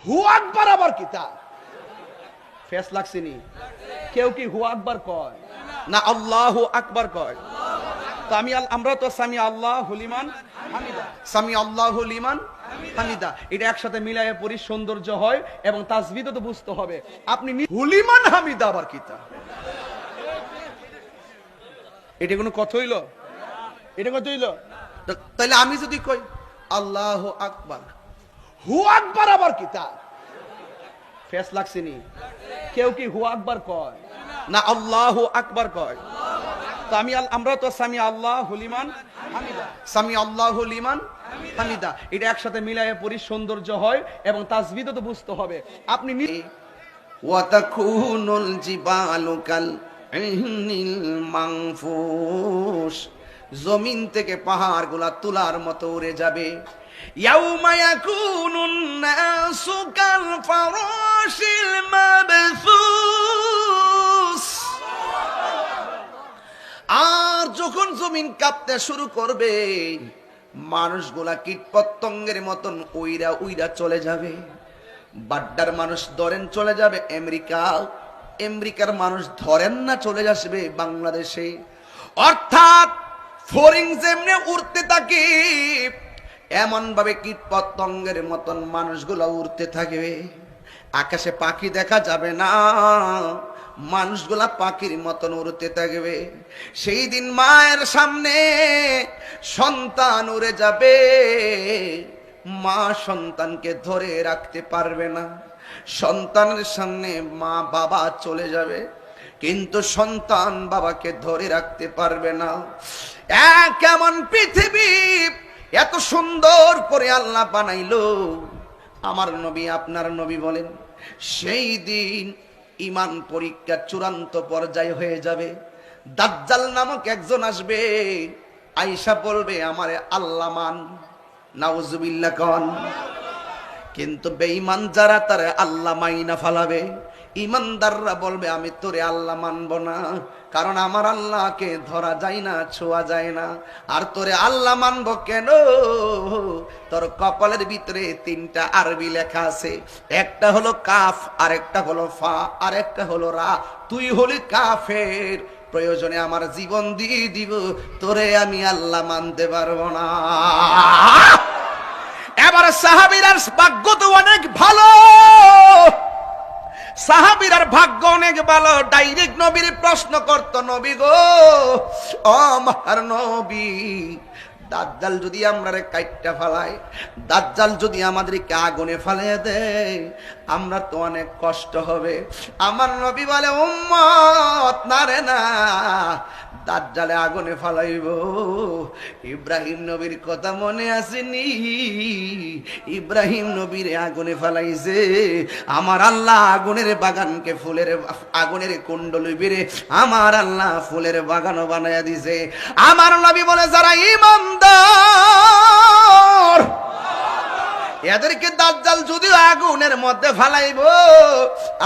হু আকবার আবার কিতা ফেস লাগছেনি? কেউ কি হু আকবার কয় না আল্লাহু আকবার কয়? তো আমরা তো সামি আল্লাহু লিমান হামিদা, সামি আল্লাহু লিমান হামিদা, এটা একসাথে মিলায়ে পড়ি, সৌন্দর্য হয়। এবং তাসবিহও তো বুঝতে হবে। আপনি হুলিমান হামিদা আবার কিতা? এটা কোনো কথা হইল? এটা কথা হইল? তাহলে আমি যদি কই আল্লাহু আকবার, হু আকবার আবার কিতা ফেস লাগছেনি? কেউ কি হু আকবার কয় না আল্লাহু আকবার কয়? তো আমরা তো সামি আল্লাহু লিমান হামিদা, সামি আল্লাহু লিমান হামিদা, এটা একসাথে মিলায়ে পড়ি, সৌন্দর্য হয়। এবং তাসবিহও তো বুঝতে হবে। আপনি ওয়া তাকুনুল জিবালু কাল ইহনিল মানফুস, জমিন থেকে পাহাড়গুলা তুলার মতো উড়ে যাবে। ইয়াউমা ইয়াকুনুন নাসু কাল ফারাশিল মাবসুস, আর যখন জমিন কাঁপতে শুরু করবে, মানুষগুলা কীটপতঙ্গের মতন উইরা উইরা চলে যাবে। বাড্ডার মানুষ ধরেন চলে যাবে আমেরিকা, আমেরিকার মানুষ ধরেন না চলে আসবে বাংলাদেশে। অর্থাৎ ফড়িং যেমনে উড়তে থাকে, এমন ভাবে কীটপতঙ্গের মতন মানুষগুলো উড়তে থাকবে। আকাশে পাখি দেখা যাবে না, মানুষগুলা পাখির মতন উড়তে থাকবে। সেই দিন মায়ের সামনে সন্তান উড়ে যাবে, মা সন্তানকে ধরে রাখতে পারবে না। সন্তানের সামনে মা বাবা চলে যাবে, কিন্তু সন্তান বাবাকে ধরে রাখতে পারবে না। কেমন পৃথিবী এত সুন্দর করে আল্লাহ বানাইলো। আমার নবী আপনার নবী বলেন, সেই দিন ঈমান পরীক্ষার চূড়ান্ত পর্যায়ে হয়ে যাবে। দাজ্জাল নামক একজন আসবে, আয়েশা বলবে আমারে আল্লাহ মান, নাউজুবিল্লাহ কন। কিন্তু বেঈমান যারা তারা আল্লাহ মাইনা ফালাবে। ইমানদাররা বলবে আমি তোরে আল্লাহ মানব না, কারণ আমার আল্লাহকে ধরা যায় না, ছোঁয়া যায় না। আর তোরে আল্লাহ মানব কেন? তোর কপালের ভিতরে 3টা আরবি লেখা আছে, একটা হলো কাফ, আরেকটা হলো ফা, আরেকটা হলো রা। তুই হলি কাফের, প্রয়োজনে আমার জীবন দিয়ে দিব, তোরে আমি আল্লাহ মানতে পারবো না। এবার সাহাবীরার ভাগ্য তো অনেক ভালো, সাহাবীরার ভাগ্য অনেক ভালো। ডাইরেক্ট নবীর প্রশ্ন করত, নবী গো, ও আমার নবী, দাজ্জাল যদি আমরারে কাইট্টা ফালায়, দাজ্জাল যদি আমাদেরকে আগুনে ফালিয়ে দেয়, আমরা তো অনেক কষ্ট হবে। আমার নবী বলে, উম্মত না রে না, দাজ্জালে আগুনে ফালাইব। ইব্রাহিম নবীর কথা মনে আসেনি? ইব্রাহিম নবীর আগুনে ফালাইছে। আমার আল্লাহ আগুনের বাগানকে ফুলের, আগুনের কুণ্ড লইবিরে আমার আল্লাহ ফুলের বাগানও বানাইয়া দিছে। আমার নবী বলে, যারা ঈমানদার এদেরকে দাজ্জাল যদি আগুনের মধ্যে ফালাইব,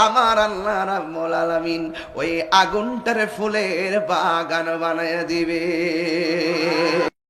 আমার আল্লাহ রাব্বুল আলামিন ওই আগুনটারে ফুলের বাগান বানাইয়া দিবে।